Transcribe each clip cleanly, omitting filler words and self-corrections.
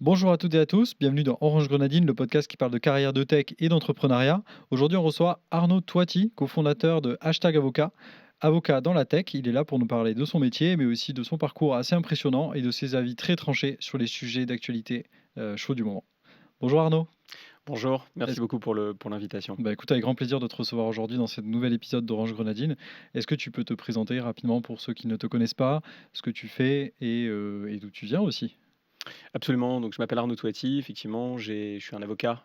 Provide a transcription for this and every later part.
Bonjour à toutes et à tous, bienvenue dans Orange Grenadine, le podcast qui parle de carrière de tech et d'entrepreneuriat. Aujourd'hui, on reçoit Arnaud Toiti, cofondateur de Hashtag Avocat. Avocat dans la tech, il est là pour nous parler de son métier, mais aussi de son parcours assez impressionnant et de ses avis très tranchés sur les sujets d'actualité chauds du moment. Bonjour Arnaud. Bonjour, merci Est-ce- beaucoup pour l'invitation. Bah écoute, avec grand plaisir de te recevoir aujourd'hui dans ce nouvel épisode d'Orange Grenadine. Est-ce que tu peux te présenter rapidement pour ceux qui ne te connaissent pas, ce que tu fais et d'où tu viens aussi? Absolument, donc je m'appelle Arnaud Touati, effectivement, je suis un avocat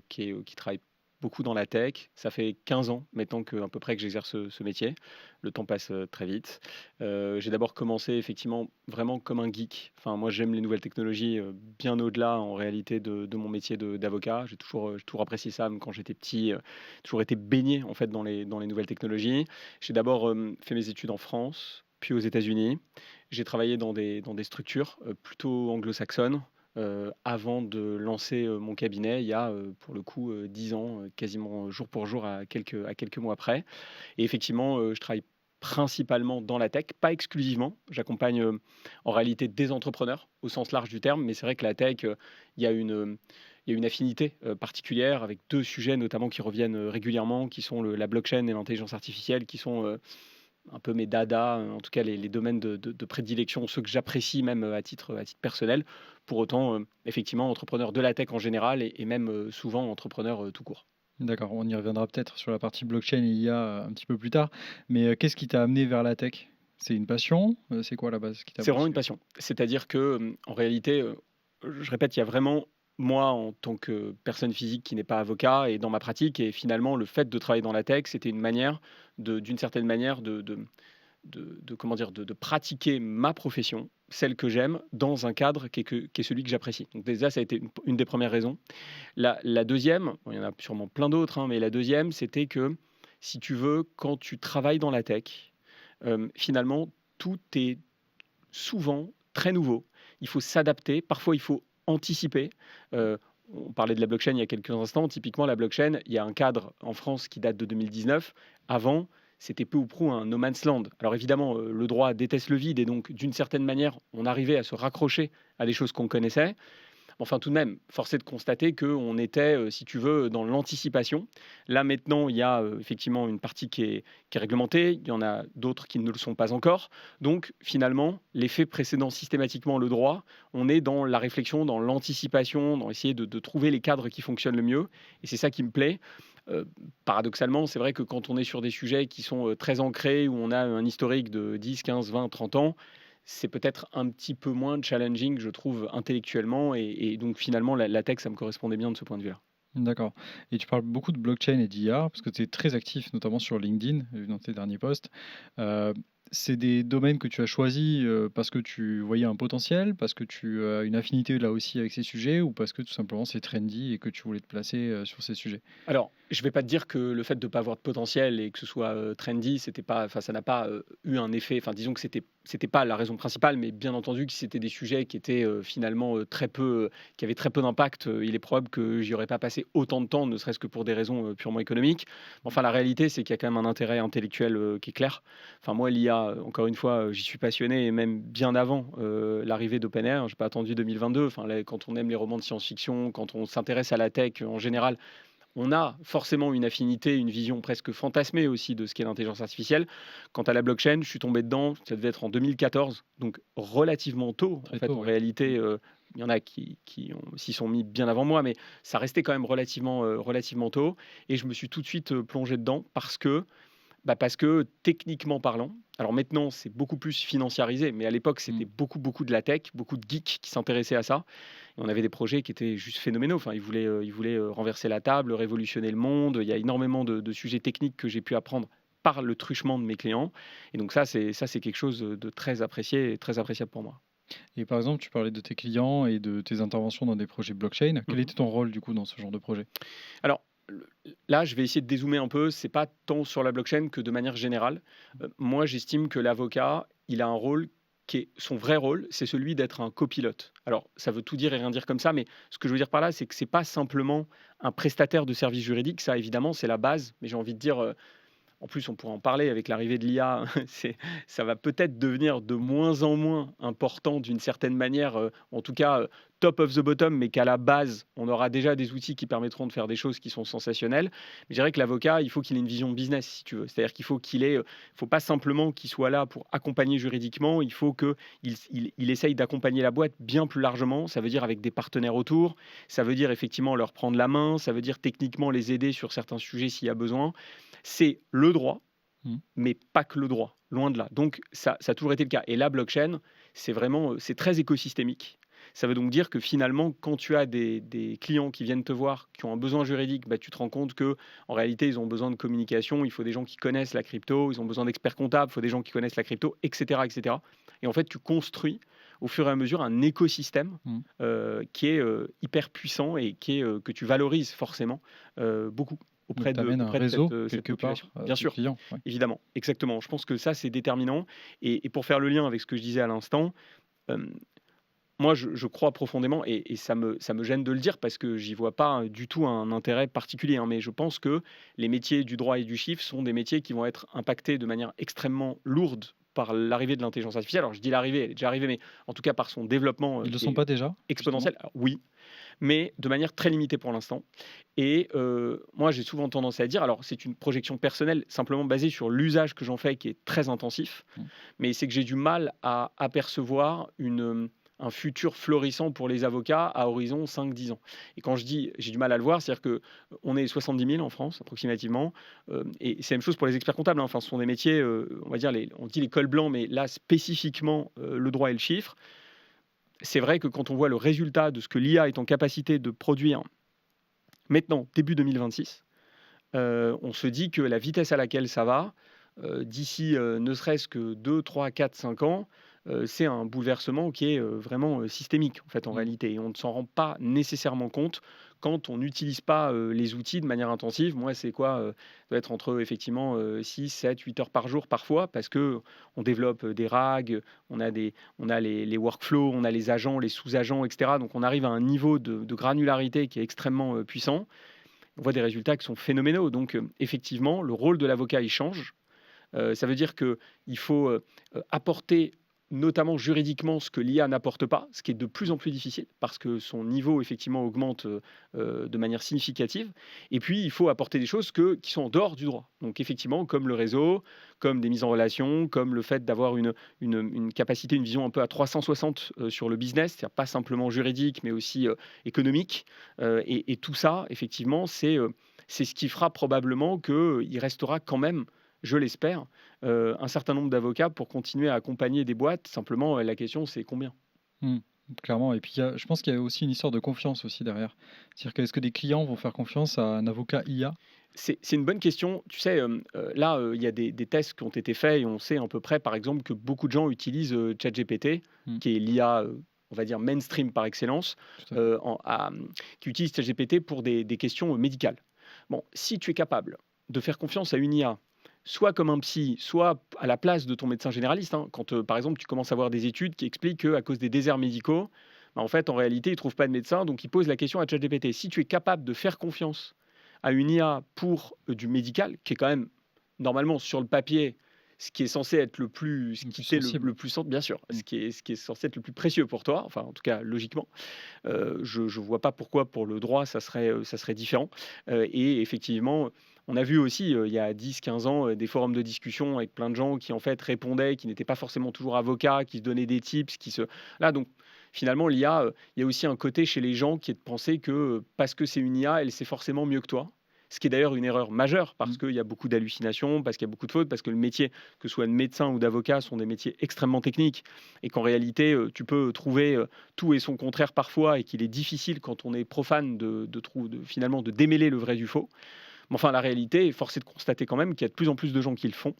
qui travaille beaucoup dans la tech. Ça fait 15 ans maintenant à peu près que j'exerce ce métier. Le temps passe très vite. J'ai d'abord commencé effectivement vraiment comme un geek. Enfin, moi j'aime les nouvelles technologies bien au-delà en réalité de mon métier d'avocat. J'ai toujours apprécié ça, même quand j'étais petit, toujours été baigné en fait dans les nouvelles technologies. J'ai d'abord fait mes études en France, puis aux États-Unis. J'ai travaillé dans des structures, plutôt anglo-saxonnes, avant de lancer, mon cabinet il y a, pour le coup, 10 ans, quasiment jour pour jour à quelques mois près et effectivement, je travaille principalement dans la tech, pas exclusivement. J'accompagne, en réalité des entrepreneurs au sens large du terme, mais c'est vrai que la tech, il y a il y a une affinité, particulière avec 2 sujets notamment qui reviennent, régulièrement, qui sont la blockchain et l'intelligence artificielle, qui sont, un peu mes dadas, en tout cas les domaines de prédilection, ceux que j'apprécie même, à titre personnel. Pour autant, effectivement, entrepreneur de la tech en général et même, souvent entrepreneur, tout court. D'accord, on y reviendra peut-être sur la partie blockchain et IA un petit peu plus tard. Mais qu'est-ce qui t'a amené vers la tech? C'est une passion? C'est quoi à la base qui t'a C'est vraiment une poussé? passion. C'est-à-dire que, en réalité, je répète, il y a vraiment moi, en tant que personne physique qui n'est pas avocat et dans ma pratique et finalement le fait de travailler dans la tech, c'était une manière d'une certaine manière comment dire? De pratiquer ma profession, celle que j'aime, dans un cadre qui est celui que j'apprécie. Donc déjà, ça a été une des premières raisons. La 2e, bon, il y en a sûrement plein d'autres, hein, mais la deuxième, c'était que, si tu veux, quand tu travailles dans la tech, finalement, tout est souvent très nouveau. Il faut s'adapter, parfois il faut anticiper. Heu, on parlait de la blockchain il y a quelques instants. Typiquement, la blockchain, il y a un cadre en France qui date de 2019. Avant, c'était peu ou prou un no man's land. Alors évidemment, le droit déteste le vide et donc d'une certaine manière, on arrivait à se raccrocher à des choses qu'on connaissait. Enfin, tout de même, force est de constater qu'on était, si tu veux, dans l'anticipation. Là, maintenant, il y a effectivement une partie qui est réglementée. Il y en a d'autres qui ne le sont pas encore. Donc, finalement, les faits précédant systématiquement le droit, on est dans la réflexion, dans l'anticipation, dans essayer de trouver les cadres qui fonctionnent le mieux. Et c'est ça qui me plaît. Paradoxalement, c'est vrai que quand on est sur des sujets qui sont très ancrés, où on a un historique de 10, 15, 20, 30 ans, c'est peut-être un petit peu moins challenging, je trouve, intellectuellement et donc finalement la tech, ça me correspondait bien de ce point de vue-là. D'accord. Et tu parles beaucoup de blockchain et d'IA, parce que tu es très actif, notamment sur LinkedIn, dans tes derniers posts. Euh, c'est des domaines que tu as choisis parce que tu voyais un potentiel, parce que tu as une affinité là aussi avec ces sujets, ou parce que tout simplement c'est trendy et que tu voulais te placer sur ces sujets? Alors, je vais pas te dire que le fait de ne pas avoir de potentiel et que ce soit, trendy, c'était pas enfin ça n'a pas, eu un effet enfin disons que c'était pas la raison principale, mais bien entendu que si c'était des sujets qui étaient, finalement, très peu, qui avaient très peu d'impact, il est probable que j'y aurais pas passé autant de temps, ne serait-ce que pour des raisons, purement économiques. Enfin la réalité, c'est qu'il y a quand même un intérêt intellectuel, qui est clair. Enfin moi l'IA, encore une fois, j'y suis passionné et même bien avant, l'arrivée d'OpenAI, hein. J'ai pas attendu 2022. Enfin là, quand on aime les romans de science-fiction, quand on s'intéresse à la tech, en général, on a forcément une affinité, une vision presque fantasmée aussi de ce qu'est l'intelligence artificielle. Quant à la blockchain, je suis tombé dedans, ça devait être en 2014, donc relativement tôt. En Très fait, tôt, en oui. réalité, il y en a s'y sont mis bien avant moi, mais ça restait quand même relativement tôt. Et je me suis tout de suite plongé dedans parce que techniquement parlant, alors maintenant c'est beaucoup plus financiarisé, mais à l'époque c'était beaucoup de la tech, beaucoup de geeks qui s'intéressaient à ça. Et on avait des projets qui étaient juste phénoménaux. Enfin, ils voulaient renverser la table, révolutionner le monde. Il y a énormément de sujets techniques que j'ai pu apprendre par le truchement de mes clients. Et donc ça c'est quelque chose de très apprécié et très appréciable pour moi. Et par exemple, tu parlais de tes clients et de tes interventions dans des projets blockchain. Quel Mmh. était ton rôle du coup dans ce genre de projet? Alors, là, je vais essayer de dézoomer un peu. C'est pas tant sur la blockchain que de manière générale. Moi, j'estime que l'avocat, il a un rôle qui est son vrai rôle, c'est celui d'être un copilote. Alors, ça veut tout dire et rien dire comme ça, mais ce que je veux dire par là, c'est que c'est pas simplement un prestataire de services juridiques. Ça, évidemment, c'est la base. Mais j'ai envie de dire, en plus, on pourra en parler avec l'arrivée de l'IA, ça va peut-être devenir de moins en moins important d'une certaine manière, en tout cas, top of the bottom, mais qu'à la base, on aura déjà des outils qui permettront de faire des choses qui sont sensationnelles. Mais je dirais que l'avocat, il faut qu'il ait une vision business, si tu veux. C'est-à-dire qu'il faut faut pas simplement qu'il soit là pour accompagner juridiquement, il faut qu'il essaye d'accompagner la boîte bien plus largement. Ça veut dire avec des partenaires autour, ça veut dire effectivement leur prendre la main, ça veut dire techniquement les aider sur certains sujets s'il y a besoin. C'est le droit, Mmh. mais pas que le droit, loin de là. Donc ça a toujours été le cas. Et la blockchain, c'est très écosystémique. Ça veut donc dire que finalement, quand tu as des clients qui viennent te voir, qui ont un besoin juridique, bah, tu te rends compte que en réalité, ils ont besoin de communication, il faut des gens qui connaissent la crypto, ils ont besoin d'experts comptables, il faut des gens qui connaissent la crypto, etc., etc. Et en fait, tu construis au fur et à mesure un écosystème Mmh. qui est hyper puissant et que tu valorises forcément beaucoup Donc tu amènes un auprès de réseau cette quelque part, population. Bien de sûr, clients, ouais. évidemment, exactement. Je pense que ça, c'est déterminant. Et pour faire le lien avec ce que je disais à l'instant, euh, moi, je crois profondément, et ça me gêne de le dire parce que j'y vois pas du tout un intérêt particulier, hein, mais je pense que les métiers du droit et du chiffre sont des métiers qui vont être impactés de manière extrêmement lourde par l'arrivée de l'intelligence artificielle. Alors, je dis l'arrivée, elle est déjà arrivée, mais en tout cas par son développement Ils le qui sont est pas déjà, justement? exponentiel. Alors, oui, mais de manière très limitée pour l'instant. Et moi, j'ai souvent tendance à dire, alors c'est une projection personnelle, simplement basée sur l'usage que j'en fais, qui est très intensif, Mmh. mais c'est que j'ai du mal à apercevoir un futur florissant pour les avocats à horizon 5-10 ans. Et quand je dis j'ai du mal à le voir, c'est-à-dire qu'on est 70 000 en France, approximativement, et c'est la même chose pour les experts comptables, hein. Enfin, ce sont des métiers, on va dire, on dit les cols blancs, mais là, spécifiquement, le droit et le chiffre. C'est vrai que quand on voit le résultat de ce que l'IA est en capacité de produire maintenant, début 2026, on se dit que la vitesse à laquelle ça va, d'ici ne serait-ce que 2, 3, 4, 5 ans, c'est un bouleversement qui est vraiment systémique en fait en Mmh. réalité. Et on ne s'en rend pas nécessairement compte quand on n'utilise pas les outils de manière intensive. Moi, c'est quoi ça doit être entre effectivement 6, 7, 8 heures par jour parfois parce que on développe des RAG, on a les workflows, on a les agents, les sous-agents, etc. Donc on arrive à un niveau de granularité qui est extrêmement puissant. On voit des résultats qui sont phénoménaux. Donc, effectivement, le rôle de l'avocat, il change. Ça veut dire qu'il faut apporter, notamment juridiquement, ce que l'IA n'apporte pas, ce qui est de plus en plus difficile parce que son niveau, effectivement, augmente de manière significative. Et puis, il faut apporter des choses qui sont en dehors du droit. Donc, effectivement, comme le réseau, comme des mises en relation, comme le fait d'avoir une capacité, une vision un peu à 360 sur le business, c'est-à-dire pas simplement juridique, mais aussi économique. Et tout ça, effectivement, c'est ce qui fera probablement qu'il restera quand même, je l'espère, un certain nombre d'avocats pour continuer à accompagner des boîtes. Simplement, la question, c'est combien? Mmh. Clairement et puis je pense qu'il y a aussi une histoire de confiance aussi derrière. C'est-à-dire que est-ce que des clients vont faire confiance à un avocat IA? C'est une bonne question. Tu sais, là, il y a des tests qui ont été faits et on sait à peu près, par exemple, que beaucoup de gens utilisent ChatGPT, Mmh. qui est l'IA, on va dire mainstream par excellence, Tout à fait. qui utilise ChatGPT pour des questions médicales. Bon, si tu es capable de faire confiance à une IA, soit comme un psy, soit à la place de ton médecin généraliste, hein, quand par exemple tu commences à voir des études qui expliquent qu'à cause des déserts médicaux, bah, en fait, en réalité, ils ne trouvent pas de médecin, donc ils posent la question à ChatGPT. Si tu es capable de faire confiance à une IA pour du médical, qui est quand même normalement sur le papier ce qui est censé être ce Le qui plus t'est sensible. plus bien sûr, Mmh. ce qui est censé être le plus précieux pour toi, enfin en tout cas logiquement. Je ne vois pas pourquoi pour le droit ça serait différent. Et effectivement, on a vu aussi il y a 10-15 ans des forums de discussion avec plein de gens qui en fait répondaient, qui n'étaient pas forcément toujours avocats, qui se donnaient des tips, là donc finalement l'IA, il y a aussi un côté chez les gens qui est de penser que parce que c'est une IA, elle sait forcément mieux que toi. Ce qui est d'ailleurs une erreur majeure parce Mmh. qu'il y a beaucoup d'hallucinations, parce qu'il y a beaucoup de fautes, parce que le métier, que ce soit de médecin ou d'avocat, sont des métiers extrêmement techniques et qu'en réalité, tu peux trouver tout et son contraire parfois et qu'il est difficile quand on est profane finalement de démêler le vrai du faux. Mais enfin, la réalité, force est de constater quand même qu'il y a de plus en plus de gens qui le font.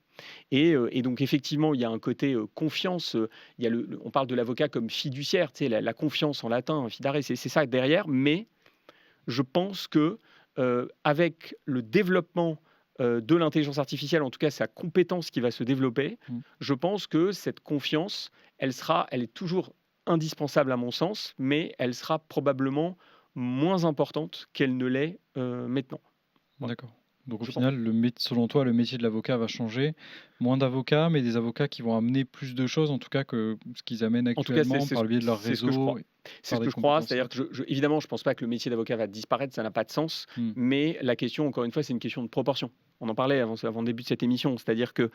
Et donc, effectivement, il y a un côté confiance. Il y a on parle de l'avocat comme fiduciaire, tu sais, la confiance en latin, fidare, c'est ça derrière. Mais je pense que avec le développement de l'intelligence artificielle, en tout cas sa compétence qui va se développer, Mmh. je pense que cette confiance, elle est toujours indispensable à mon sens, mais elle sera probablement moins importante qu'elle ne l'est maintenant. Voilà. D'accord. Donc au je pense. final, selon toi, le métier de l'avocat va changer. Moins d'avocats, mais des avocats qui vont amener plus de choses, en tout cas, que ce qu'ils amènent En tout cas, actuellement par le biais de leur c'est ce que je réseau, crois. et C'est par ce des que je crois, compétences. c'est-à-dire que évidemment, je ne pense pas que le métier d'avocat va disparaître, ça n'a pas de sens, Hmm. mais la question, encore une fois, c'est une question de proportion. On en parlait avant le début de cette émission, c'est-à-dire que,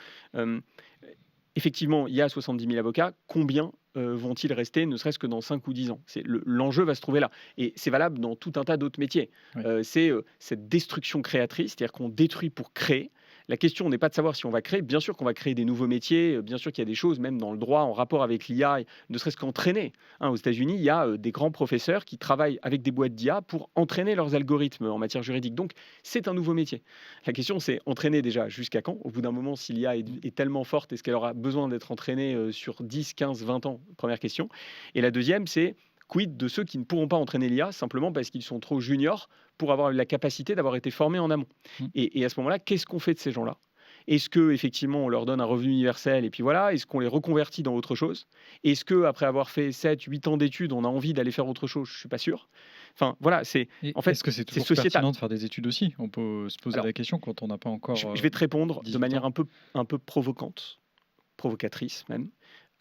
effectivement, il y a 70 000 avocats, combien vont-ils rester, ne serait-ce que dans 5 ou 10 ans? L'enjeu va se trouver là. Et c'est valable dans tout un tas d'autres métiers. Oui. C'est cette destruction créatrice, c'est-à-dire qu'on détruit pour créer. La question n'est pas de savoir si on va créer. Bien sûr qu'on va créer des nouveaux métiers. Bien sûr qu'il y a des choses, même dans le droit, en rapport avec l'IA, ne serait-ce qu'entraîner. Aux États-Unis, il y a des grands professeurs qui travaillent avec des boîtes d'IA pour entraîner leurs algorithmes en matière juridique. Donc, c'est un nouveau métier. La question, c'est entraîner déjà jusqu'à quand? Au bout d'un moment, si l'IA est tellement forte, est-ce qu'elle aura besoin d'être entraînée sur 10, 15, 20 ans? Première question. Et la deuxième, c'est quid de ceux qui ne pourront pas entraîner l'IA simplement parce qu'ils sont trop juniors pour avoir la capacité d'avoir été formés en amont. Mm. Et à ce moment-là, qu'est-ce qu'on fait de ces gens-là? Est-ce que effectivement on leur donne un revenu universel et puis voilà? Est-ce qu'on les reconvertit dans autre chose? Est-ce que après avoir fait 7, 8 ans d'études, on a envie d'aller faire autre chose? Je suis pas sûr. Enfin voilà, c'est Et en fait est-ce que c'est c'est toujours sociétal. pertinent de faire des études aussi? On peut se poser Alors, la question quand on n'a pas encore je vais te répondre de 18 manière ans. un peu provocante, provocatrice même.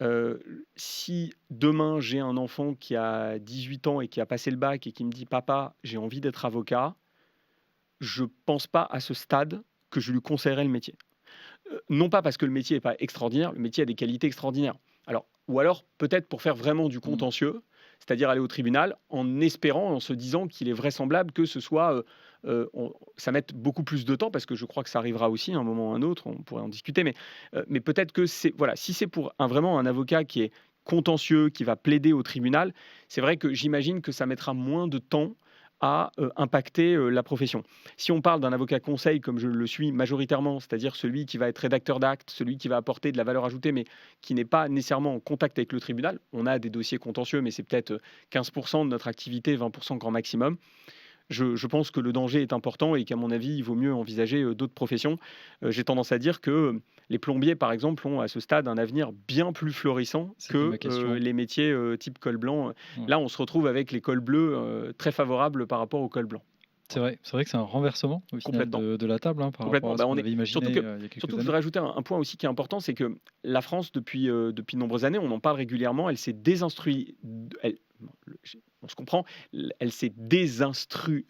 Euh, Si demain j'ai un enfant qui a 18 ans et qui a passé le bac et qui me dit papa, j'ai envie d'être avocat, je pense pas à ce stade que je lui conseillerais le métier. Non pas parce que le métier n'est pas extraordinaire, le métier a des qualités extraordinaires. Alors, ou alors peut-être pour faire vraiment du Mm. contentieux, c'est-à-dire aller au tribunal en espérant, en se disant qu'il est vraisemblable que ce soit, ça mette beaucoup plus de temps, parce que je crois que ça arrivera aussi à un moment ou à un autre, on pourrait en discuter, mais peut-être que c'est, voilà, si c'est pour vraiment un avocat qui est contentieux, qui va plaider au tribunal, c'est vrai que j'imagine que ça mettra moins de temps à impacter la profession. Si on parle d'un avocat conseil, comme je le suis majoritairement, c'est-à-dire celui qui va être rédacteur d'actes, celui qui va apporter de la valeur ajoutée, mais qui n'est pas nécessairement en contact avec le tribunal, on a des dossiers contentieux, mais c'est peut-être 15% de notre activité, 20% grand maximum. Je pense que le danger est important et qu'à mon avis, il vaut mieux envisager d'autres professions. J'ai tendance à dire que les plombiers, par exemple, ont à ce stade un avenir bien plus florissant C'était que ma question. les métiers type col blanc. Ouais. Là, on se retrouve avec les cols bleus très favorables par rapport aux cols blancs. C'est vrai que c'est un renversement au final Complètement. de la table, hein, par rapport Complètement. à ce Bah, qu'on avait imaginé il y a quelques surtout que je années. voudrais ajouter un point aussi qui est important, c'est que la France, depuis de nombreuses années, on en parle régulièrement, elle s'est désinstruit. Non, on se comprend, elle s'est désinstru.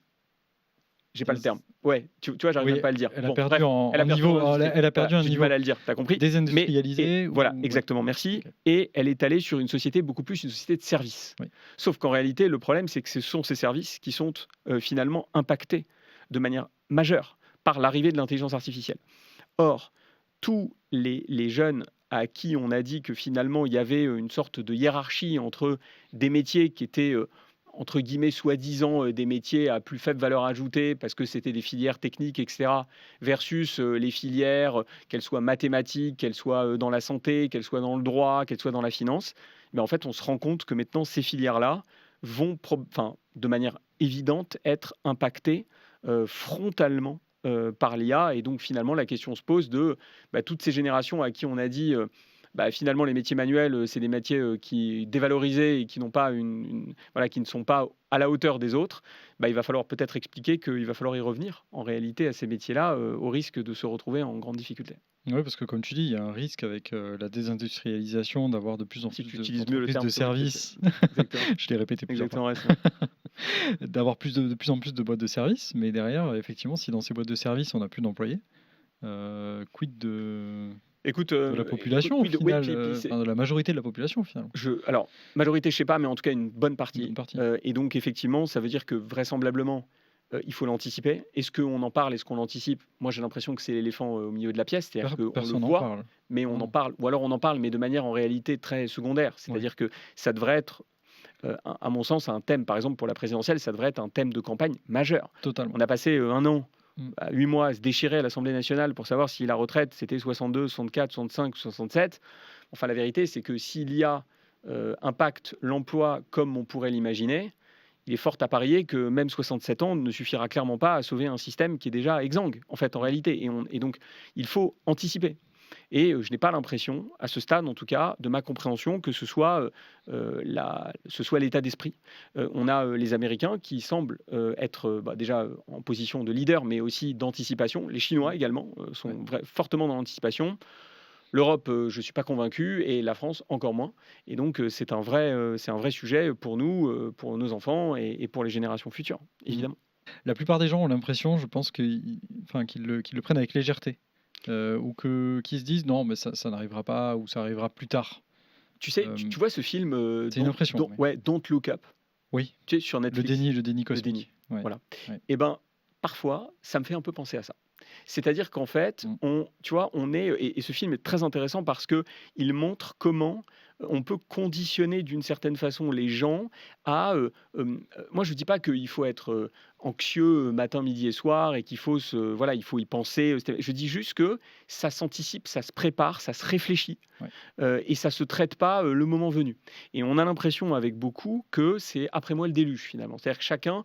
J'ai pas le terme. Ouais, tu vois, j'arrive Oui, même pas à le dire. elle a Bon, perdu bref, elle a perdu niveau. en industrie. Elle a perdu Voilà, un j'ai du niveau mal à le dire, t'as compris? désindustrialisé. Voilà, Ouais. exactement, merci. Ok. Et elle est allée sur une société beaucoup plus une société de services. Oui. Sauf qu'en réalité, le problème, c'est que ce sont ces services qui sont finalement impactés de manière majeure par l'arrivée de l'intelligence artificielle. Or, tous les jeunes à qui on a dit que finalement il y avait une sorte de hiérarchie entre des métiers qui étaient entre guillemets soi-disant des métiers à plus faible valeur ajoutée parce que c'était des filières techniques, etc., versus les filières, qu'elles soient mathématiques, qu'elles soient dans la santé, qu'elles soient dans le droit, qu'elles soient dans la finance, mais en fait on se rend compte que maintenant ces filières-là vont de manière évidente être impactées frontalement par l'IA. Et donc finalement la question se pose de toutes ces générations à qui on a dit finalement les métiers manuels c'est des métiers qui dévalorisés et qui n'ont pas voilà, qui ne sont pas à la hauteur des autres. Il va falloir peut-être expliquer qu'il va falloir y revenir en réalité à ces métiers-là au risque de se retrouver en grande difficulté. Oui, parce que comme tu dis, il y a un risque avec la désindustrialisation d'avoir de plus en Si plus tu utilises mieux le d'entreprises terme de s'il te plaît, services. exactement. Je l'ai répété plusieurs fois. Exactement, D'avoir de plus en plus de boîtes de services, mais derrière, effectivement, si dans ces boîtes de services, on n'a plus d'employés, quid Écoute, de la population au oui, oui, final, puis enfin, de la majorité de la population au final. alors, majorité, je sais pas, mais en tout cas une bonne partie. Une bonne partie. Et donc, effectivement, ça veut dire que vraisemblablement, il faut l'anticiper. Est-ce qu'on en parle? Est-ce qu'on l'anticipe? Moi, j'ai l'impression que c'est l'éléphant au milieu de la pièce, c'est-à-dire qu'on le Personne n'en voit, parle. mais on Non. en parle, ou alors on en parle, mais de manière en réalité très secondaire. C'est-à-dire que ça devrait être, à mon sens, un thème, par exemple, pour la présidentielle, ça devrait être un thème de campagne majeur. Totalement. On a passé un an, 8 mois à se déchirer à l'Assemblée nationale pour savoir si la retraite, c'était 62, 64, 65 ou 67. Enfin, la vérité, c'est que s'il y a impacte l'emploi comme on pourrait l'imaginer, il est fort à parier que même 67 ans ne suffira clairement pas à sauver un système qui est déjà exsangue, en fait, en réalité. Et donc, il faut anticiper. Et je n'ai pas l'impression, à ce stade en tout cas, de ma compréhension, que ce soit, l'état d'esprit. On a les Américains qui semblent être déjà en position de leader, mais aussi d'anticipation. Les Chinois également sont Ouais. fortement dans l'anticipation. L'Europe, je ne suis pas convaincu, et la France encore moins. Et donc, c'est un vrai sujet pour nous, pour nos enfants et pour les générations futures, Mmh. évidemment. La plupart des gens ont l'impression, je pense qu'ils le prennent avec légèreté, ou qu'ils se disent: «Non, mais ça n'arrivera pas» ou «Ça arrivera plus tard». Tu sais, tu Hem, vois ce film, c'est une impression, oui. Ouais, Don't Look Up, Oui, tu sais, sur Netflix? le déni Le déni, cosmique. Ouais, voilà. ouais. Et ben, parfois, ça me fait un peu penser à ça. C'est-à-dire qu'en fait, Mmh. tu vois, et ce film est très intéressant parce que il montre comment on peut conditionner d'une certaine façon les gens à, moi je dis pas qu'il faut être, anxieux, matin, midi et soir, et qu'il faut voilà, il faut y penser, je dis juste que ça s'anticipe, ça se prépare, ça se réfléchit, Ouais. et ça se traite pas, le moment venu. Et on a l'impression avec beaucoup que c'est après moi le déluge finalement. C'est-à-dire que chacun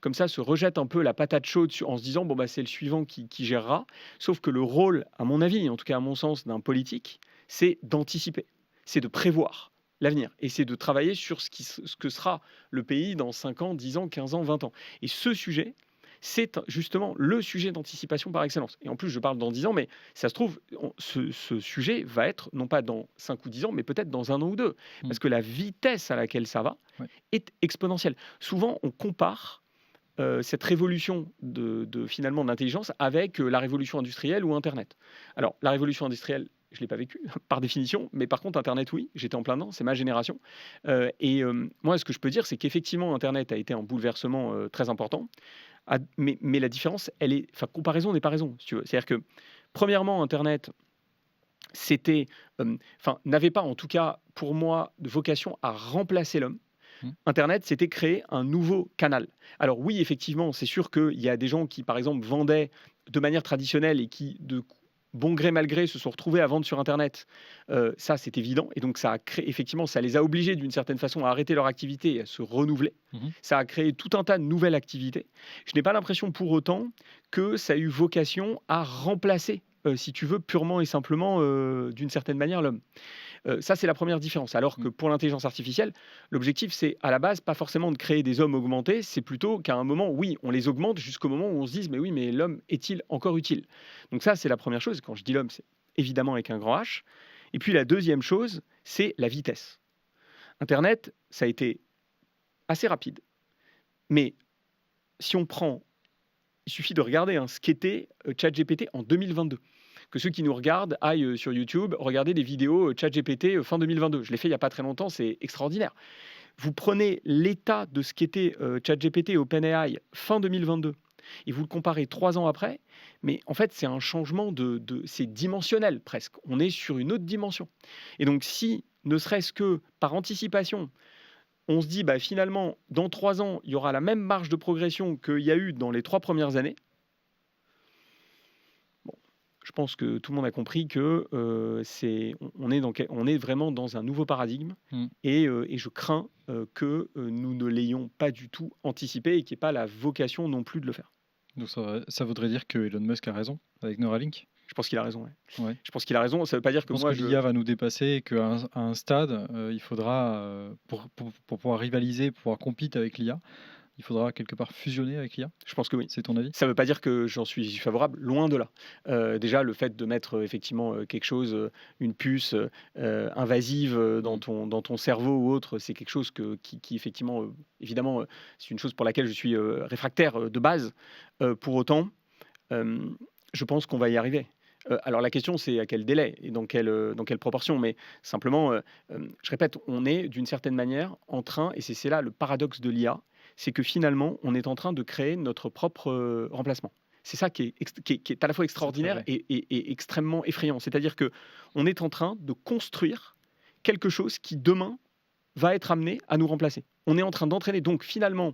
comme ça, se rejette un peu la patate chaude en se disant bon bah c'est le suivant qui gérera. Sauf que le rôle, à mon avis, en tout cas à mon sens, d'un politique, c'est d'anticiper, c'est de prévoir l'avenir, et c'est de travailler sur ce que sera le pays dans 5 ans, 10 ans, 15 ans, 20 ans. Et ce sujet, c'est justement le sujet d'anticipation par excellence. Et en plus, je parle dans 10 ans, mais ça se trouve, ce sujet va être non pas dans 5 ou 10 ans, mais peut-être dans 1 an ou 2. Mmh. Parce que la vitesse à laquelle ça va Ouais. est exponentielle. Souvent, on compare cette révolution finalement de l'intelligence avec la révolution industrielle ou Internet. Alors, la révolution industrielle, je ne l'ai pas vécue par définition, mais par contre, Internet, oui, j'étais en plein dedans, c'est ma génération. Moi, ce que je peux dire, c'est qu'effectivement, Internet a été un bouleversement très important. Mais la différence, enfin, comparaison n'est pas raison, si tu veux. C'est-à-dire que, premièrement, Internet, n'avait pas, en tout cas pour moi, de vocation à remplacer l'homme. Mmh. Internet, c'était créer un nouveau canal. Alors oui, effectivement, c'est sûr qu'il y a des gens qui, par exemple, vendaient de manière traditionnelle et qui, de bon gré mal gré, se sont retrouvés à vendre sur Internet. Ça, c'est évident. Et donc, ça a créé, effectivement, ça les a obligés d'une certaine façon à arrêter leur activité et à se renouveler. Mmh. Ça a créé tout un tas de nouvelles activités. Je n'ai pas l'impression pour autant que ça a eu vocation à remplacer, si tu veux, purement et simplement, d'une certaine manière, l'homme. Ça, c'est la première différence. Alors que Mmh. pour l'intelligence artificielle, l'objectif, c'est à la base pas forcément de créer des hommes augmentés, c'est plutôt qu'à un moment, oui, on les augmente jusqu'au moment où on se dise, mais oui, mais l'homme est-il encore utile? Donc ça, c'est la première chose. Quand je dis l'homme, c'est évidemment avec un grand H. Et puis la deuxième chose, c'est la vitesse. Internet, ça a été assez rapide. Mais si on prend, il suffit de regarder ce qu'était ChatGPT en 2022. Que ceux qui nous regardent aillent sur YouTube, regarder des vidéos ChatGPT fin 2022. Je l'ai fait il n'y a pas très longtemps, c'est extraordinaire. Vous prenez l'état de ce qu'était ChatGPT et OpenAI fin 2022 et vous le comparez 3 ans après, mais en fait, c'est un changement c'est dimensionnel presque. On est sur une autre dimension. Et donc, si, ne serait-ce que par anticipation, on se dit, bah, finalement, dans 3 ans, il y aura la même marge de progression qu'il y a eu dans les 3 premières années, je pense que tout le monde a compris que on est vraiment dans un nouveau paradigme, Mmh. et je crains que nous ne l'ayons pas du tout anticipé et qu'il n'y ait pas la vocation non plus de le faire. Donc ça voudrait dire que Elon Musk a raison avec Neuralink? Je pense qu'il a raison, ouais. Ouais. Je pense qu'il a raison. Ça ne veut pas dire Je que pense moi que je. l'IA va nous dépasser et qu'à un stade, il faudra, pour pouvoir rivaliser, pour pouvoir compete avec l'IA, il faudra quelque part fusionner avec l'IA? Je pense que oui. C'est ton avis? Ça ne veut pas dire que j'en suis favorable, loin de là. Déjà, le fait de mettre effectivement quelque chose, une puce invasive Mmh. dans ton cerveau ou autre, c'est quelque chose qui effectivement, évidemment, c'est une chose pour laquelle je suis réfractaire de base. Pour autant, euh, je pense qu'on va y arriver. Alors la question, c'est à quel délai et dans quelle proportion. Mais simplement, je répète, on est d'une certaine manière en train, et c'est là le paradoxe de l'IA, c'est que finalement, on est en train de créer notre propre remplacement. C'est ça qui est à la fois C'est très extraordinaire vrai. et extrêmement effrayant. C'est-à-dire que on est en train de construire quelque chose qui demain va être amené à nous remplacer. On est en train d'entraîner. Donc finalement,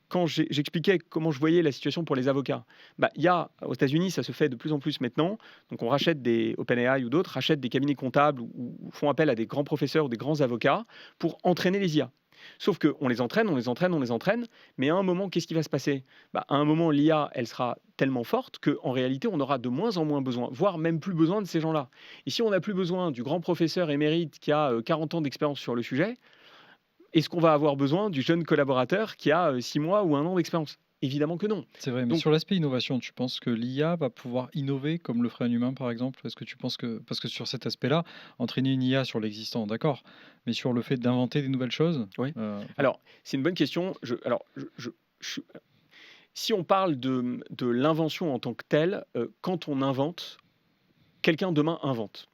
quand j'expliquais comment je voyais la situation pour les avocats, bah, il y a, aux États-Unis, ça se fait de plus en plus maintenant. Donc, on rachète des OpenAI ou d'autres, rachètent des cabinets comptables ou font appel à des grands professeurs ou des grands avocats pour entraîner les IA. Sauf qu'on les entraîne, on les entraîne, on les entraîne, mais à un moment, qu'est-ce qui va se passer? À un moment, l'IA, elle sera tellement forte qu'en réalité, on aura de moins en moins besoin, voire même plus besoin de ces gens-là. Et si on n'a plus besoin du grand professeur émérite qui a 40 ans d'expérience sur le sujet, est-ce qu'on va avoir besoin du jeune collaborateur qui a 6 mois ou 1 an d'expérience? Évidemment que non. C'est vrai, mais Donc, sur l'aspect innovation, tu penses que l'IA va pouvoir innover comme le ferait un humain, par exemple? Est-ce que tu penses que parce que sur cet aspect-là, entraîner une IA sur l'existant, d'accord, mais sur le fait d'inventer des nouvelles choses, oui. enfin, Alors, c'est une bonne question. Si on parle de l'invention en tant que telle, quand on invente, quelqu'un demain invente.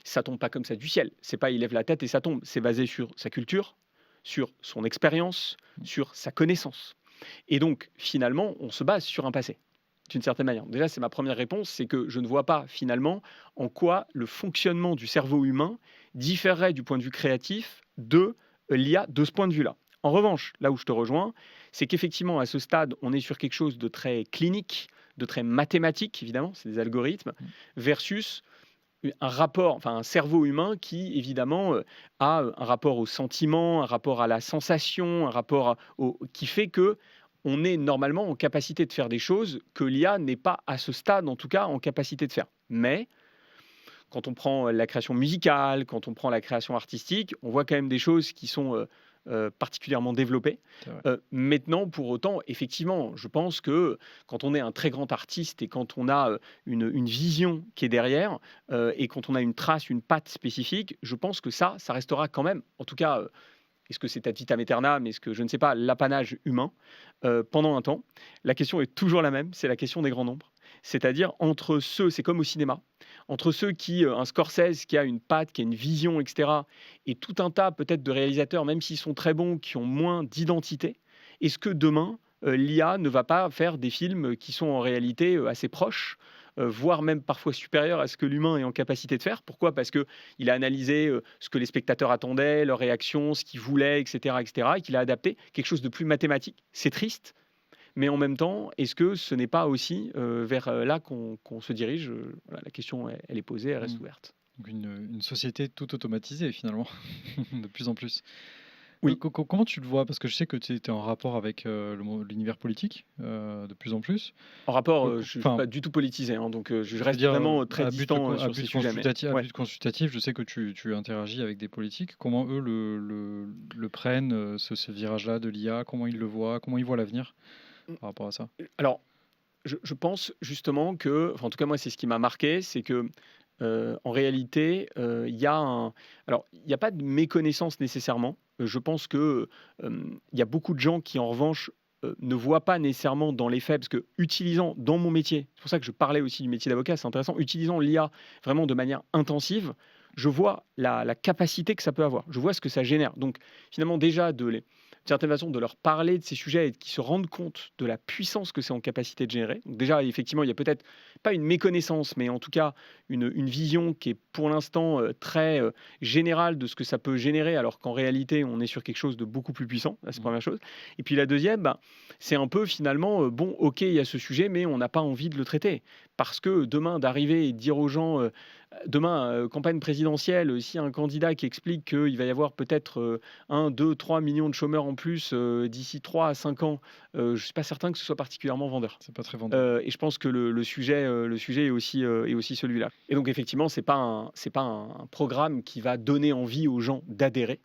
Ça tombe pas comme ça du ciel. C'est pas il lève la tête et ça tombe. C'est basé sur sa culture, sur son expérience, sur sa connaissance. Et donc, finalement, on se base sur un passé, d'une certaine manière. Déjà, c'est ma première réponse, c'est que je ne vois pas finalement en quoi le fonctionnement du cerveau humain différerait du point de vue créatif de l'IA de ce point de vue-là. En revanche, là où je te rejoins, c'est qu'effectivement, à ce stade, on est sur quelque chose de très clinique, de très mathématique, évidemment, c'est des algorithmes, versus un rapport, enfin un cerveau humain qui évidemment a un rapport au sentiment, un rapport à la sensation, un rapport qui fait que on est normalement en capacité de faire des choses que l'IA n'est pas à ce stade, en tout cas, en capacité de faire. Mais quand on prend la création musicale, quand on prend la création artistique, on voit quand même des choses qui sont particulièrement développées. c'est vrai. Maintenant, pour autant, effectivement, je pense que quand on est un très grand artiste et quand on a une vision qui est derrière et quand on a une trace, une patte spécifique, je pense que ça restera quand même, en tout cas, est-ce que c'est ad vitam aeternam, est-ce que je ne sais pas, l'apanage humain pendant un temps. La question est toujours la même, c'est la question des grands nombres. C'est-à-dire entre ceux, c'est comme au cinéma, entre ceux qui, un Scorsese qui a une patte, qui a une vision, etc., et tout un tas peut-être de réalisateurs, même s'ils sont très bons, qui ont moins d'identité, est-ce que demain, l'IA ne va pas faire des films qui sont en réalité assez proches, voire même parfois supérieurs à ce que l'humain est en capacité de faire? Pourquoi? Parce qu'il a analysé ce que les spectateurs attendaient, leurs réactions, ce qu'ils voulaient, etc., etc., et qu'il a adapté quelque chose de plus mathématique. C'est triste, mais en même temps, est-ce que ce n'est pas aussi vers là qu'on se dirige? Voilà, la question, elle est posée, elle reste Mmh. ouverte. Donc une société tout automatisée finalement, de plus en plus. Oui, Comment tu le vois? Parce que je sais que tu es en rapport avec, l'univers politique, de plus en plus. en rapport, Co co je ne suis enfin, pas du tout politisé, hein, donc je je veux reste dire, vraiment très distant à sur ces but sujets, mais consultatif, ouais. je sais que tu interagis avec des politiques. Comment eux le prennent, ce virage-là de l'IA? Comment ils le voient? Comment ils voient l'avenir par rapport à ça? Alors, je pense justement que, enfin, en tout cas moi c'est ce qui m'a marqué, c'est que en réalité, il y a alors il n'y a pas de méconnaissance nécessairement. Je pense que il y a beaucoup de gens qui en revanche ne voient pas nécessairement dans les faits, parce que utilisant dans mon métier, c'est pour ça que je parlais aussi du métier d'avocat, c'est intéressant, utilisant l'IA vraiment de manière intensive, je vois la capacité que ça peut avoir, je vois ce que ça génère. Donc finalement déjà d'une certaine façon, de leur parler de ces sujets et qu'ils se rendent compte de la puissance que c'est en capacité de générer. Donc déjà, effectivement, il y a peut-être pas une méconnaissance, mais en tout cas une vision qui est pour l'instant très générale de ce que ça peut générer, alors qu'en réalité, on est sur quelque chose de beaucoup plus puissant. C'est la Mmh. première chose. Et puis la deuxième, c'est un peu finalement, bon, ok, il y a ce sujet, mais on n'a pas envie de le traiter. Parce que demain, d'arriver et de dire aux gens, demain, campagne présidentielle, s'il y a un candidat qui explique qu'il va y avoir peut-être 1, 2, 3 millions de chômeurs en plus d'ici 3 à 5 ans, je ne suis pas certain que ce soit particulièrement vendeur. C'est pas très vendeur. Et je pense que le sujet est aussi celui-là. Et donc effectivement, c'est pas un programme qui va donner envie aux gens d'adhérer.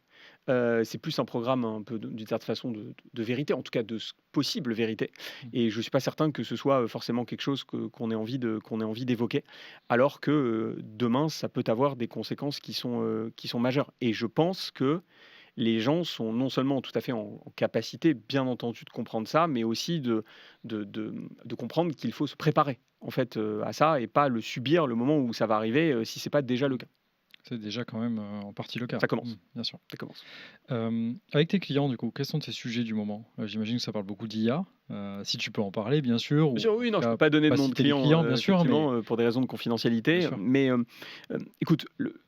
C'est plus un programme un peu d'une certaine façon de vérité, en tout cas de possible vérité. Mmh. Et je ne suis pas certain que ce soit forcément quelque chose qu'on ait envie d'évoquer, alors que demain, ça peut avoir des conséquences qui sont majeures. Et je pense que les gens sont non seulement tout à fait en capacité, bien entendu, de comprendre ça, mais aussi de comprendre qu'il faut se préparer en fait à ça et pas le subir le moment où ça va arriver si c'est pas déjà le cas. C'est déjà quand même, en partie le cas. Ça commence, Bien sûr. ça commence. Avec tes clients du coup, quels sont tes sujets du moment? J'imagine que ça parle beaucoup d'IA, si tu peux en parler bien sûr Bien ou sûr, en oui, tout non, je peux cas pas donner de pas nom de citer les client, clients bien sûr, mais effectivement, pour des raisons de bien confidentialité. sûr. Mais écoute,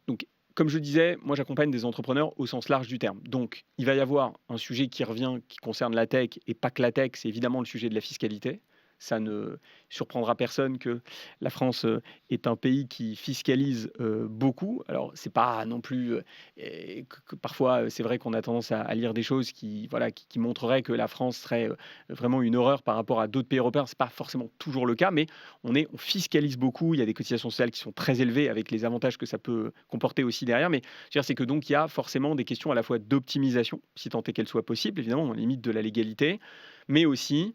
donc, comme je disais, moi j'accompagne des entrepreneurs au sens large du terme. Donc, il va y avoir un sujet qui revient, qui concerne la tech et pas que la tech, c'est évidemment le sujet de la fiscalité. ça ne surprendra personne que la France est un pays qui fiscalise beaucoup. Alors, c'est pas non plus que parfois, c'est vrai qu'on a tendance à lire des choses qui, voilà, qui montreraient que la France serait vraiment une horreur par rapport à d'autres pays européens. C'est pas forcément toujours le cas, mais on fiscalise beaucoup. Il y a des cotisations sociales qui sont très élevées avec les avantages que ça peut comporter aussi derrière. Mais je veux dire, c'est que donc il y a forcément des questions à la fois d'optimisation, si tant est qu'elle soit possible, évidemment, on limite de la légalité, mais aussi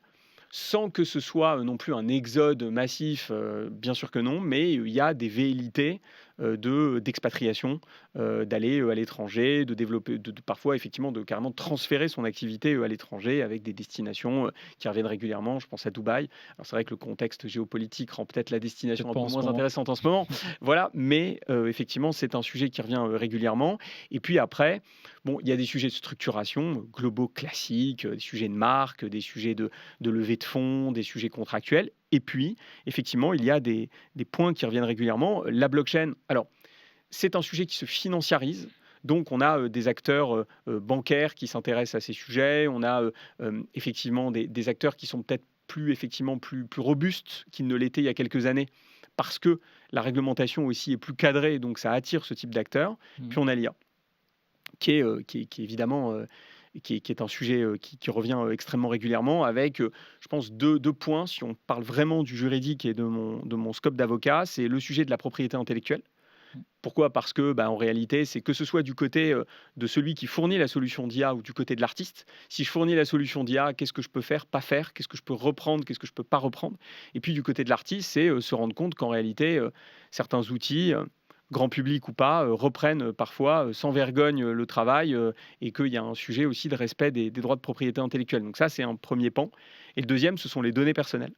sans que ce soit non plus un exode massif, bien sûr que non, mais il y a des velléités d'expatriation, d'aller à l'étranger, de développer, parfois effectivement de carrément transférer son activité à l'étranger avec des destinations qui reviennent régulièrement. Je pense à Dubaï. Alors c'est vrai que le contexte géopolitique rend peut-être la destination Peut-être un pas peu en ce moins moment. intéressante en ce moment. Voilà, mais effectivement c'est un sujet qui revient régulièrement. Et puis après, bon, il y a des sujets de structuration globaux classiques, des sujets de marque, des sujets de levée de fonds, des sujets contractuels. Et puis, effectivement, il y a des points qui reviennent régulièrement. La blockchain, alors, c'est un sujet qui se financiarise. Donc, on a des acteurs bancaires qui s'intéressent à ces sujets. On a effectivement des acteurs qui sont peut-être plus robustes qu'ils ne l'étaient il y a quelques années parce que la réglementation aussi est plus cadrée, donc ça attire ce type d'acteurs. Mhm. Puis on a l'IA qui est évidemment qui est un sujet qui revient extrêmement régulièrement avec, je pense, deux points, si on parle vraiment du juridique et de mon scope d'avocat, c'est le sujet de la propriété intellectuelle. Pourquoi? Parce que, bah, en réalité, c'est que ce soit du côté de celui qui fournit la solution d'IA ou du côté de l'artiste. Si je fournis la solution d'IA, qu'est-ce que je peux faire, pas faire? Qu'est-ce que je peux reprendre? Qu'est-ce que je peux pas reprendre? Et puis du côté de l'artiste, c'est se rendre compte qu'en réalité, certains outils, grand public ou pas, reprennent parfois sans vergogne le travail et qu'il y a un sujet aussi de respect des droits de propriété intellectuelle. Donc ça, c'est un premier pan. Et le deuxième, ce sont les données personnelles.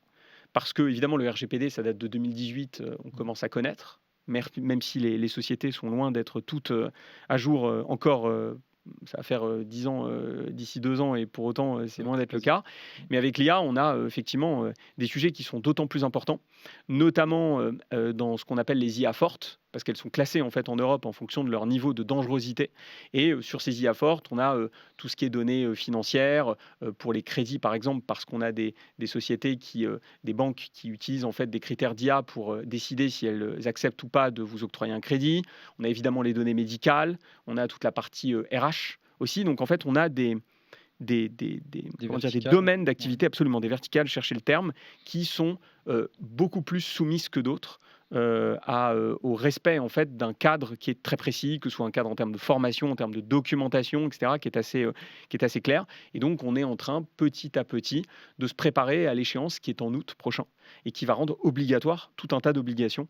Parce que, évidemment, le RGPD, ça date de 2018, on commence à connaître, même si les sociétés sont loin d'être toutes à jour encore. Ça va faire 10 ans d'ici 2 ans et pour autant, c'est Ça loin passe d'être très le vite. cas. Mais avec l'IA, on a effectivement des sujets qui sont d'autant plus importants, notamment dans ce qu'on appelle les IA fortes, parce qu'elles sont classées en fait en Europe en fonction de leur niveau de dangerosité. Et sur ces IA fortes, on a tout ce qui est données financières, pour les crédits par exemple, parce qu'on a des sociétés des banques qui utilisent en fait des critères d'IA pour décider si elles acceptent ou pas de vous octroyer un crédit. On a évidemment les données médicales, on a toute la partie RH aussi. Donc en fait, on a Des comment dire, des verticales. domaines Ouais. d'activité, absolument des verticales, chercher le terme, qui sont beaucoup plus soumises que d'autres au respect en fait d'un cadre qui est très précis, que ce soit un cadre en termes de formation, en termes de documentation, etc., qui est assez clair. Et donc, on est en train, petit à petit, de se préparer à l'échéance qui est en août prochain et qui va rendre obligatoire tout un tas d'obligations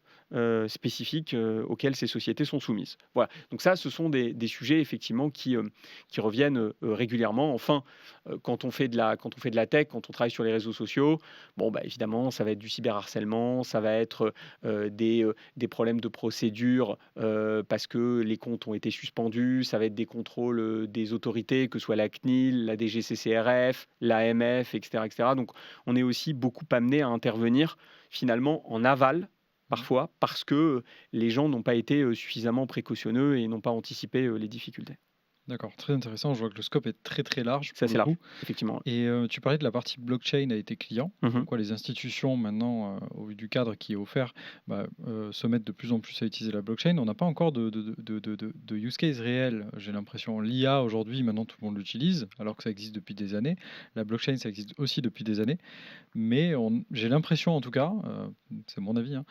spécifiques auxquelles ces sociétés sont soumises. Voilà. Donc ça, ce sont des sujets effectivement qui reviennent régulièrement. Enfin, quand on fait de la tech, quand on travaille sur les réseaux sociaux, bon, bah, évidemment, ça va être du cyberharcèlement, ça va être des problèmes de procédure parce que les comptes ont été suspendus, ça va être des contrôles des autorités, que ce soit la CNIL, la DGCCRF, l'AMF, etc., etc. Donc, on est aussi beaucoup amené à intervenir finalement en aval Mhm. parfois parce que les gens n'ont pas été suffisamment précautionneux et n'ont pas anticipé les difficultés. D'accord, très intéressant. Je vois que le scope est très très large C'est pour assez le coup. large, effectivement. Et tu parlais de la partie blockchain a été client, comme Mhm. quoi les institutions maintenant, au vu du cadre qui est offert, bah, se mettent de plus en plus à utiliser la blockchain. On n'a pas encore de use case réel, j'ai l'impression. L'IA aujourd'hui, maintenant tout le monde l'utilise, alors que ça existe depuis des années. La blockchain, ça existe aussi depuis des années. Mais j'ai l'impression en tout cas, c'est mon avis, hein,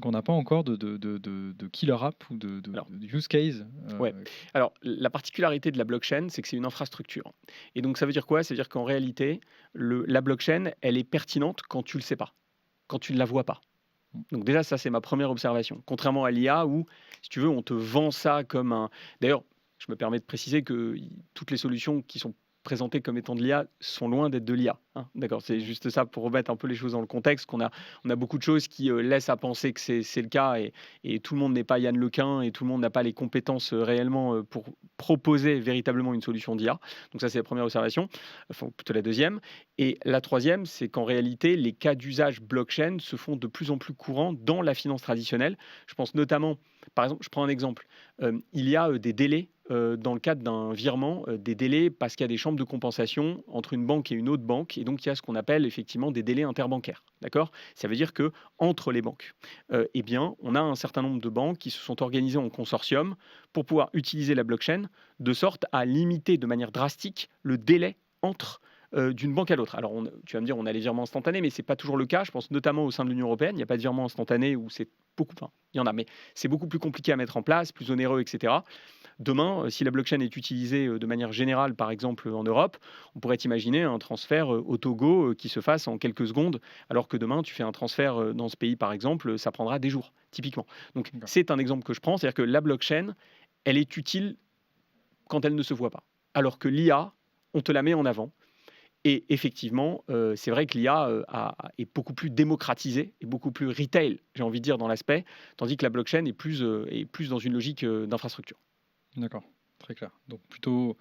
qu'on n'a pas encore de killer app ou Alors, de use case. ouais. Alors, la particularité de la blockchain, c'est que c'est une infrastructure. Et donc, ça veut dire quoi? Ça veut dire qu'en réalité, la blockchain, elle est pertinente quand tu le sais pas, quand tu ne la vois pas. Donc déjà, ça, c'est ma première observation. Contrairement à l'IA où, si tu veux, on te vend ça comme un... D'ailleurs, je me permets de préciser que toutes les solutions qui sont présentées comme étant de l'IA sont loin d'être de l'IA, hein. D'accord, c'est juste ça pour remettre un peu les choses dans le contexte, on a beaucoup de choses qui laissent à penser que c'est le cas et tout le monde n'est pas Yann Lequin et tout le monde n'a pas les compétences réellement pour proposer véritablement une solution d'IA. Donc ça, c'est la première observation, enfin plutôt la deuxième. Et la troisième, c'est qu'en réalité, les cas d'usage blockchain se font de plus en plus courants dans la finance traditionnelle. Je pense notamment, par exemple, je prends un exemple, il y a des délais dans le cadre d'un virement, des délais parce qu'il y a des chambres de compensation entre une banque et une autre banque et donc il y a ce qu'on appelle effectivement des délais interbancaires. D'accord? Ça veut dire que entre les banques, eh bien, on a un certain nombre de banques qui se sont organisées en consortium pour pouvoir utiliser la blockchain de sorte à limiter de manière drastique le délai entre d'une banque à l'autre. Alors, tu vas me dire, on a les virements instantanés, mais ce n'est pas toujours le cas. Je pense notamment au sein de l'Union européenne, il n'y a pas de virement instantané où c'est beaucoup, enfin, il y en a, mais c'est beaucoup plus compliqué à mettre en place, plus onéreux, etc. Demain, si la blockchain est utilisée de manière générale, par exemple en Europe, on pourrait imaginer un transfert au Togo qui se fasse en quelques secondes, alors que demain, tu fais un transfert dans ce pays, par exemple, ça prendra des jours, typiquement. Donc, D'accord. c'est un exemple que je prends, c'est-à-dire que la blockchain, elle est utile quand elle ne se voit pas, alors que l'IA, on te la met en avant. Et effectivement, c'est vrai que l'IA est beaucoup plus démocratisée et beaucoup plus retail, j'ai envie de dire, dans l'aspect, tandis que la blockchain est plus dans une logique d'infrastructure. D'accord, très clair. Donc plutôt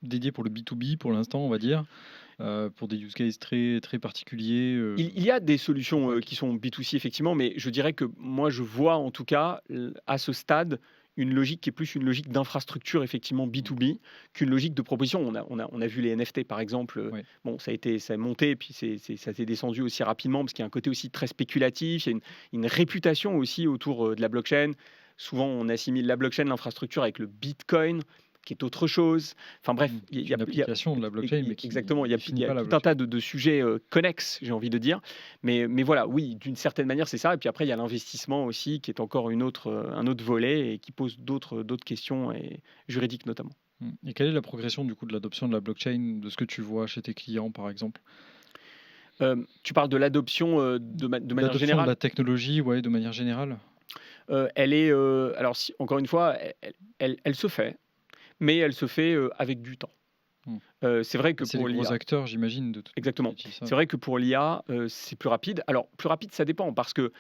dédié pour le B2B pour l'instant, on va dire, pour des use cases très, très particuliers. Il y a des solutions qui sont B2C, effectivement, mais je dirais que moi, je vois en tout cas, à ce stade, une logique qui est plus une logique d'infrastructure, effectivement, B2B, qu'une logique de proposition. On a vu les NFT, par exemple. Ouais. Bon, ça a monté, et puis ça s'est descendu aussi rapidement, parce qu'il y a un côté aussi très spéculatif. Il y a une réputation aussi autour de la blockchain. Souvent, on assimile la blockchain, l'infrastructure, avec le Bitcoin, qui est autre chose. Enfin bref, C'est une application de la blockchain, mais qui exactement, il y a définit pas la tout un blockchain. tas de sujets connexes, j'ai envie de dire. Mais voilà, oui, d'une certaine manière, c'est ça. Et puis après, il y a l'investissement aussi, qui est encore un autre volet et qui pose d'autres questions, et juridiques notamment. Et quelle est la progression du coup de l'adoption de la blockchain, de ce que tu vois chez tes clients, par exemple? Tu parles de l'adoption de manière L'adoption de générale. la technologie, ouais, de manière générale. Elle est, alors encore une fois, elle se fait, mais elle se fait avec du temps. C'est vrai que C'est pour les gros l'IA, acteurs, j'imagine, de tout exactement. qui utilisent ça. C'est vrai que pour l'IA, c'est plus rapide. Alors, plus rapide, ça dépend, parce que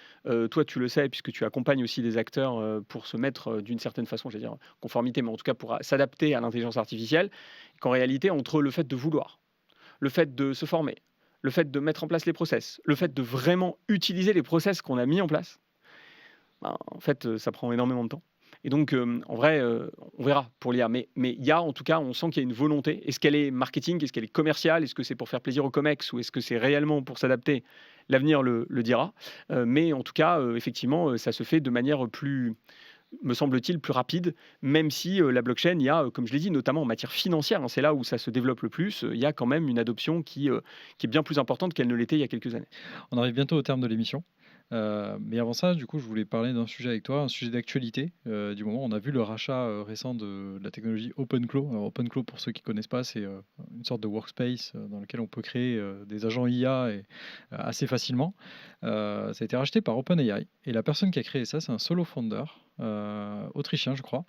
toi, tu le sais, puisque tu accompagnes aussi des acteurs pour se mettre d'une certaine façon, j'allais dire conformité, mais en tout cas pour s'adapter à l'intelligence artificielle, qu'en réalité, entre le fait de vouloir, le fait de se former, le fait de mettre en place les process, le fait de vraiment utiliser les process qu'on a mis en place, ben, en fait, ça prend énormément de temps. Et donc, en vrai, on verra pour l'IA. Mais il y a, en tout cas, on sent qu'il y a une volonté. Est-ce qu'elle est marketing? Est-ce qu'elle est commerciale? Est-ce que c'est pour faire plaisir aux comex? Ou est-ce que c'est réellement pour s'adapter? L'avenir le dira. Mais en tout cas, effectivement, ça se fait de manière plus, me semble-t-il, plus rapide, même si la blockchain, il y a, comme je l'ai dit, notamment en matière financière, hein, c'est là où ça se développe le plus, il y a quand même une adoption qui est bien plus importante qu'elle ne l'était il y a quelques années. On arrive bientôt au terme de l'émission. Mais avant ça, du coup, je voulais parler d'un sujet avec toi, un sujet d'actualité du moment. On a vu le rachat récent de la technologie OpenClaw. Alors, OpenClaw, pour ceux qui ne connaissent pas, c'est une sorte de workspace dans lequel on peut créer des agents IA assez facilement. Ça a été racheté par OpenAI. Et la personne qui a créé ça, c'est un solo founder autrichien, je crois,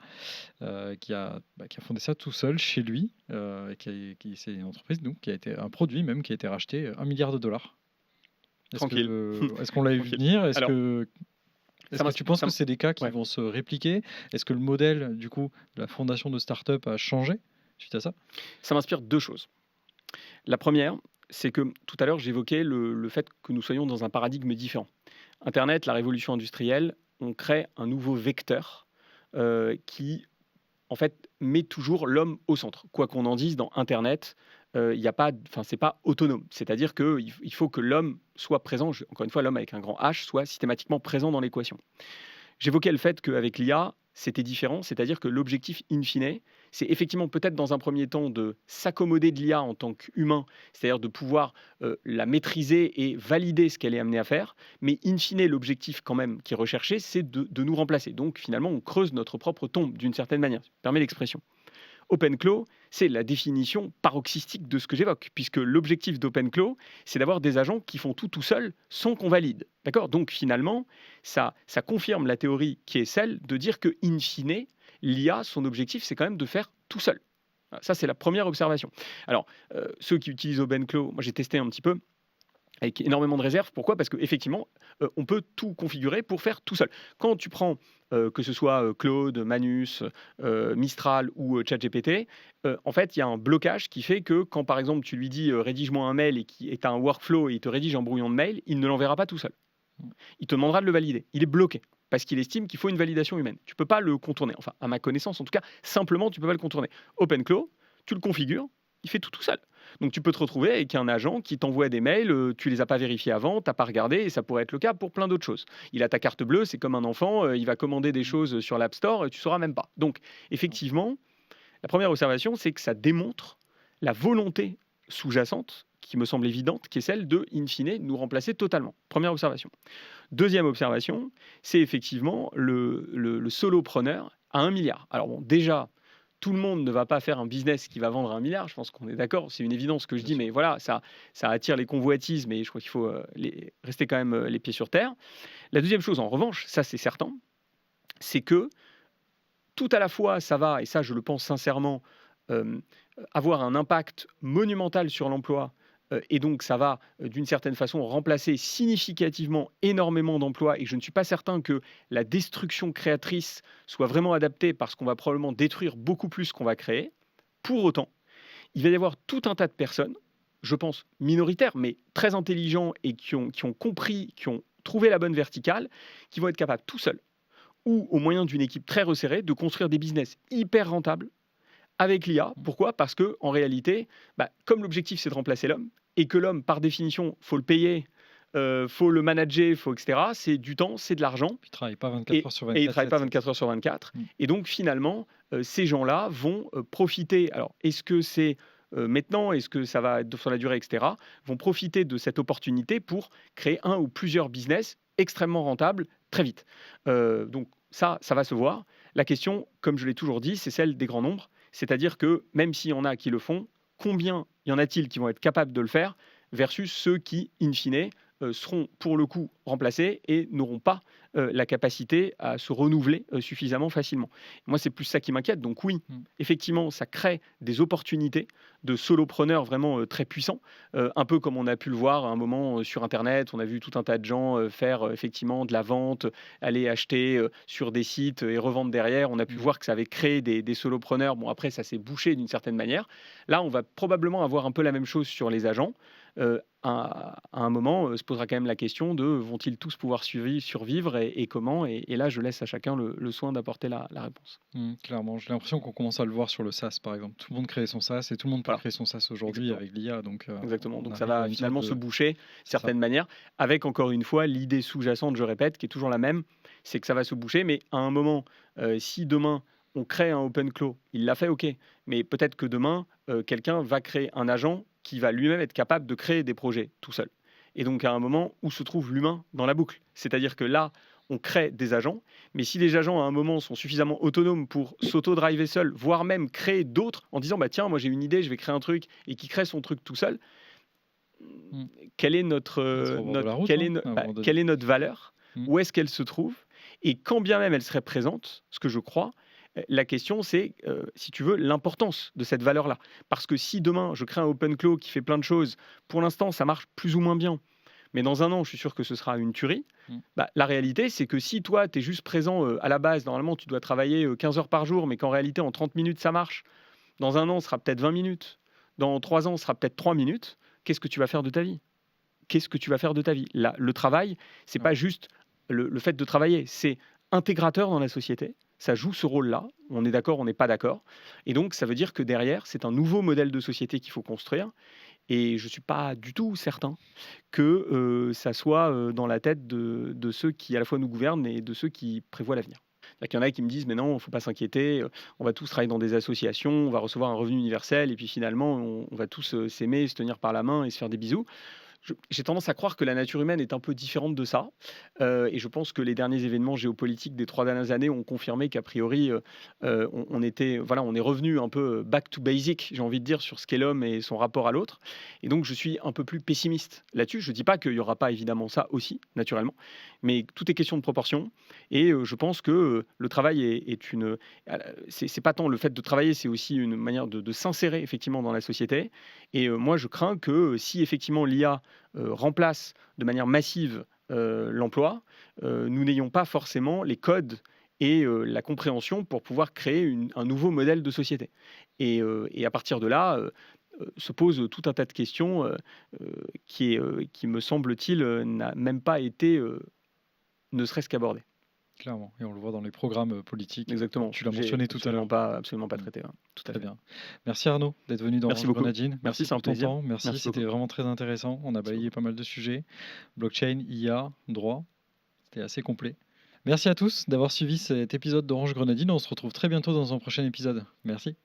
qui a fondé ça tout seul chez lui. C'est une entreprise donc, qui a été un produit même qui a été racheté 1 milliard de dollars. Tranquille. Est-ce qu'on l'a vu Tranquille. venir? Est-ce Alors, que tu penses que c'est des cas qui ouais. vont se répliquer? Est-ce que le modèle du coup de la fondation de start-up a changé suite à ça? Ça m'inspire deux choses. La première, c'est que tout à l'heure, j'évoquais le fait que nous soyons dans un paradigme différent. Internet, la révolution industrielle, on crée un nouveau vecteur qui, en fait, met toujours l'homme au centre. Quoi qu'on en dise, dans Internet, il y a pas, enfin, c'est pas autonome. C'est-à-dire qu'il faut que l'homme soit présent, encore une fois, l'homme avec un grand H, soit systématiquement présent dans l'équation. J'évoquais le fait qu'avec l'IA, c'était différent, c'est-à-dire que l'objectif in fine, c'est effectivement peut-être dans un premier temps de s'accommoder de l'IA en tant qu'humain, c'est-à-dire de pouvoir la maîtriser et valider ce qu'elle est amenée à faire, mais in fine, l'objectif quand même qui est recherché, c'est de nous remplacer. Donc finalement, on creuse notre propre tombe d'une certaine manière, ça permet l'expression. OpenClaw, c'est la définition paroxystique de ce que j'évoque, puisque l'objectif d'OpenClaw, c'est d'avoir des agents qui font tout seul sans qu'on valide. D'accord? Donc finalement, ça confirme la théorie qui est celle de dire que, in fine, l'IA, son objectif, c'est quand même de faire tout seul. Voilà, ça, c'est la première observation. Alors, ceux qui utilisent OpenClaw, moi j'ai testé un petit peu, avec énormément de réserves. Pourquoi? Parce qu'effectivement, on peut tout configurer pour faire tout seul. Quand tu prends, que ce soit Claude, Manus, Mistral ou ChatGPT, en fait, il y a un blocage qui fait que quand, par exemple, tu lui dis rédige-moi un mail et qui est un workflow et il te rédige un brouillon de mail, il ne l'enverra pas tout seul. Il te demandera de le valider. Il est bloqué parce qu'il estime qu'il faut une validation humaine. Tu ne peux pas le contourner. Enfin, à ma connaissance, en tout cas, simplement, tu ne peux pas le contourner. OpenClaw, tu le configures. il fait tout seul. Donc tu peux te retrouver avec un agent qui t'envoie des mails, tu les as pas vérifiés avant, tu as pas regardé et ça pourrait être le cas pour plein d'autres choses. Il a ta carte bleue, c'est comme un enfant, il va commander des Mmh. choses sur l'App Store et tu sauras même pas. Donc effectivement, la première observation, c'est que ça démontre la volonté sous-jacente, qui me semble évidente, qui est celle de, in fine, nous remplacer totalement. Première observation. Deuxième observation, c'est effectivement le solopreneur à 1 milliard. Alors bon, déjà, tout le monde ne va pas faire un business qui va vendre à 1 milliard, je pense qu'on est d'accord, c'est une évidence ce que je Bien dis, sûr. mais voilà, ça attire les convoitises, mais je crois qu'il faut rester quand même les pieds sur terre. La deuxième chose, en revanche, ça c'est certain, c'est que tout à la fois, ça va, et ça je le pense sincèrement, euh, avoir un impact monumental sur l'emploi, et donc ça va d'une certaine façon remplacer significativement énormément d'emplois, et je ne suis pas certain que la destruction créatrice soit vraiment adaptée parce qu'on va probablement détruire beaucoup plus qu'on va créer. Pour autant, il va y avoir tout un tas de personnes, je pense minoritaires, mais très intelligents et qui ont compris, qui ont trouvé la bonne verticale, qui vont être capables tout seuls ou au moyen d'une équipe très resserrée, de construire des business hyper rentables avec l'IA. Mmh. Pourquoi? Parce que en réalité, comme l'objectif c'est de remplacer l'homme, et que l'homme, par définition, faut le payer, faut le manager, faut etc. C'est du temps, c'est de l'argent, Puis il travaille pas 24 et, heures sur et ils ne 24, travaillent pas 7. 24 heures sur 24. Mmh. Et donc finalement, ces gens-là vont profiter. Alors, est-ce que c'est maintenant, est-ce que ça va être sur la durée, etc. Vont profiter de cette opportunité pour créer un ou plusieurs business extrêmement rentables très vite. Donc ça va se voir. La question, comme je l'ai toujours dit, c'est celle des grands nombres. C'est-à-dire que même s'il y en a qui le font, combien y en a-t-il qui vont être capables de le faire versus ceux qui, in fine, seront pour le coup remplacés et n'auront pas la capacité à se renouveler suffisamment facilement. Moi, c'est plus ça qui m'inquiète. Donc oui, Mmh. effectivement, ça crée des opportunités de solopreneurs vraiment très puissants, un peu comme on a pu le voir à un moment sur Internet. On a vu tout un tas de gens faire effectivement de la vente, aller acheter sur des sites et revendre derrière. On a pu Mmh. voir que ça avait créé des solopreneurs. Bon, après, ça s'est bouché d'une certaine manière. Là, on va probablement avoir un peu la même chose sur les agents. À un moment, se posera quand même la question de vont-ils tous pouvoir survivre et comment, et là, je laisse à chacun le soin d'apporter la réponse. Mmh, clairement. J'ai l'impression qu'on commence à le voir sur le SaaS, par exemple. Tout le monde crée son SaaS et tout le monde peut Voilà, créer son SaaS aujourd'hui exactement. avec l'IA, donc Exactement. on Donc ça arrive à va une sorte finalement se de boucher de c'est ça. certaines manières, avec encore une fois l'idée sous-jacente, je répète, qui est toujours la même, c'est que ça va se boucher, mais à un moment, si demain on crée un open cloud, il l'a fait, ok, mais peut-être que demain, quelqu'un va créer un agent qui va lui-même être capable de créer des projets tout seul. Et donc à un moment, où se trouve l'humain dans la boucle? C'est-à-dire que là, on crée des agents, mais si les agents à un moment sont suffisamment autonomes pour s'auto-driver seuls, voire même créer d'autres en disant bah tiens, moi j'ai une idée, je vais créer un truc, et qui crée son truc tout seul, Mmh. quelle est notre, On va être au bord de la notre route, quelle hein, est, no- à un bah, moment donné. quelle est notre valeur? Mmh. Où est-ce qu'elle se trouve? Et quand bien même elle serait présente, ce que je crois, la question c'est, si tu veux, l'importance de cette valeur-là. Parce que si demain je crée un open cloud qui fait plein de choses, pour l'instant ça marche plus ou moins bien, mais dans un an je suis sûr que ce sera une tuerie. Mmh. La réalité c'est que si toi tu es juste présent à la base, normalement tu dois travailler 15 heures par jour, mais qu'en réalité en 30 minutes ça marche, dans un an ce sera peut-être 20 minutes, dans 3 ans ce sera peut-être 3 minutes, qu'est-ce que tu vas faire de ta vie? Qu'est-ce que tu vas faire de ta vie? Le travail, c'est Ouais. pas juste le fait de travailler, c'est intégrateur dans la société. Ça joue ce rôle-là. On est d'accord, on n'est pas d'accord. Et donc, ça veut dire que derrière, c'est un nouveau modèle de société qu'il faut construire. Et je ne suis pas du tout certain que ça soit dans la tête de ceux qui à la fois nous gouvernent et de ceux qui prévoient l'avenir. Il y en a qui me disent, mais non, il ne faut pas s'inquiéter, on va tous travailler dans des associations, on va recevoir un revenu universel, et puis finalement, on va tous s'aimer, se tenir par la main et se faire des bisous. J'ai tendance à croire que la nature humaine est un peu différente de ça. Et je pense que les derniers événements géopolitiques des 3 dernières années ont confirmé qu'a priori, on était, voilà, on est revenu un peu back to basic, j'ai envie de dire, sur ce qu'est l'homme et son rapport à l'autre. Et donc, je suis un peu plus pessimiste là-dessus. Je ne dis pas qu'il n'y aura pas évidemment ça aussi, naturellement, mais tout est question de proportion. Et je pense que le travail est une. C'est pas tant le fait de travailler, c'est aussi une manière de s'insérer effectivement dans la société. Et moi, je crains que si effectivement l'IA remplace de manière massive l'emploi, nous n'ayons pas forcément les codes et la compréhension pour pouvoir créer un nouveau modèle de société. Et à partir de là, se pose tout un tas de questions qui me semble-t-il, n'a même pas été ne serait-ce qu'abordées. Clairement, et on le voit dans les programmes politiques, Exactement. tu l'as J'ai mentionné tout à l'heure. absolument pas Mm. traité. Ouais. Tout à Très fait. bien. Merci Arnaud d'être venu dans Merci Orange beaucoup. Grenadine. Merci, Merci c'est un pour ton plaisir. temps. Merci, Merci c'était beaucoup. vraiment très intéressant. On a Merci balayé beaucoup. pas mal de sujets. Blockchain, IA, droit, c'était assez complet. Merci à tous d'avoir suivi cet épisode d'Orange Grenadine. On se retrouve très bientôt dans un prochain épisode. Merci.